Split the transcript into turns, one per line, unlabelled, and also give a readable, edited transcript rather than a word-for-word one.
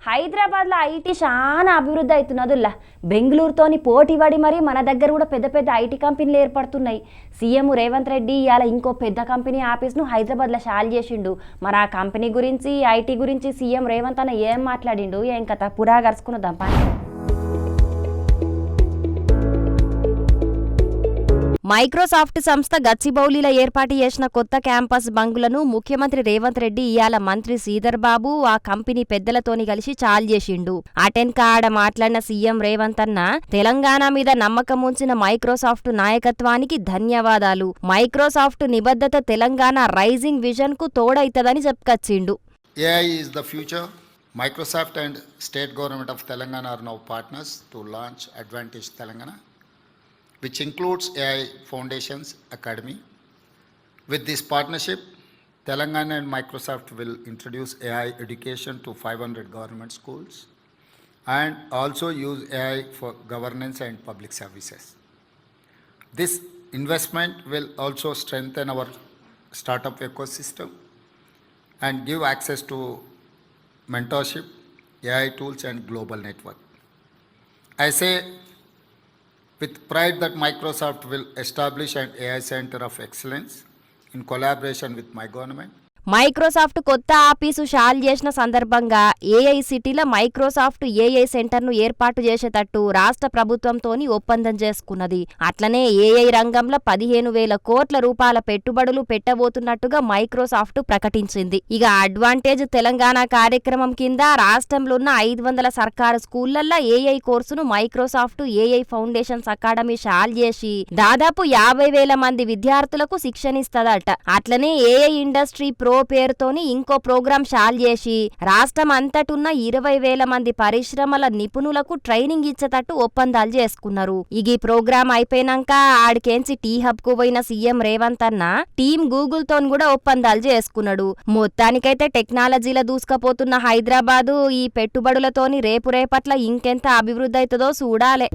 హైదరాబాద్లో ఐటీ చాలా అభివృద్ధి అవుతున్నదిలా. బెంగళూరుతోని పోటీపడి మరి మన దగ్గర కూడా పెద్ద పెద్ద ఐటీ కంపెనీలు ఏర్పడుతున్నాయి. సీఎం రేవంత్ రెడ్డి ఇవాళ ఇంకో పెద్ద కంపెనీ ఆఫీస్ను హైదరాబాద్లో షాల్ చేసిండు. మరి ఆ కంపెనీ గురించి ఐటీ గురించి సీఎం రేవంత్ అన్న ఏం మాట్లాడిండు, ఏం కథ పురా గరుచుకున్నదాం. మైక్రోసాఫ్ట్ సంస్థ గచ్చిబౌలిలో ఏర్పాటు చేసిన కొత్త క్యాంపస్ బంగులను ముఖ్యమంత్రి రేవంత్ రెడ్డి ఇయాల మంత్రి శ్రీధర్ బాబు ఆ కంపెనీ పెద్దలతోని కలిసి చాల్ చేసిండు. అటెన్కా ఆడ మాట్లాడిన సీఎం రేవంత్ అన్న తెలంగాణ మీద నమ్మకం ఉంచిన మైక్రోసాఫ్ట్ నాయకత్వానికి ధన్యవాదాలు. మైక్రోసాఫ్ట్ నిబద్ధత తెలంగాణ రైజింగ్ విజన్ కు తోడైతదని చెప్పుకొచ్చిండు.
AI is the future. Microsoft and state government of Telangana are now partners to launch Advantage Telangana, which includes AI Foundations Academy. With this partnership, Telangana and Microsoft will introduce AI education to 500 government schools and also use AI for governance and public services. This investment will also strengthen our startup ecosystem and give access to mentorship, AI tools and global network. I say with pride that Microsoft will establish an AI center of excellence in collaboration with my government.
Microsoft కొత్త office shawl చేసిన సందర్భంగా AI సిటీలో Microsoft AI సెంటర్ను ఏర్పాటు చేసేటట్టు రాష్ట్ర ప్రభుత్వంతోని ఒప్పందం చేసుకున్నది. అట్లనే ఏఐ రంగంలో 15,000 కోట్ల రూపాయల పెట్టుబడులు పెట్టబోతున్నట్టుగా మైక్రోసాఫ్ట్ ప్రకటించింది. ఇక అడ్వాంటేజ్ తెలంగాణ కార్యక్రమం కింద రాష్ట్రంలో ఉన్న 500 సర్కారు స్కూళ్లల్లో ఏఐ కోర్సును మైక్రోసాఫ్ట్ ఏఐ ఫౌండేషన్స్ అకాడమీ షాల్ చేసి దాదాపు 50,000 మంది విద్యార్థులకు శిక్షణిస్తదట. అట్లనే ఏఐ ఇండస్ట్రీ ప్రో పేరుతోని ఇంకో ప్రోగ్రాం షాల్ చేసి రాష్ట్రం అంతటున్న 20,000 మంది పరిశ్రమల నిపుణులకు ట్రైనింగ్ ఇచ్చేటట్టు ఒప్పందాలు చేసుకున్నారు. ఈ ప్రోగ్రాం అయిపోయినాక ఆడికేంచి టీ హబ్ కు పోయిన సీఎం రేవంత్ అన్న టీమ్ గూగుల్ తోని కూడా ఒప్పందాలు చేసుకున్నాడు. మొత్తానికైతే టెక్నాలజీలో దూసుకుపోతున్న హైదరాబాదు ఈ పెట్టుబడులతోని రేపట్ల ఇంకెంత అభివృద్ధి అవుతుందో చూడాలే.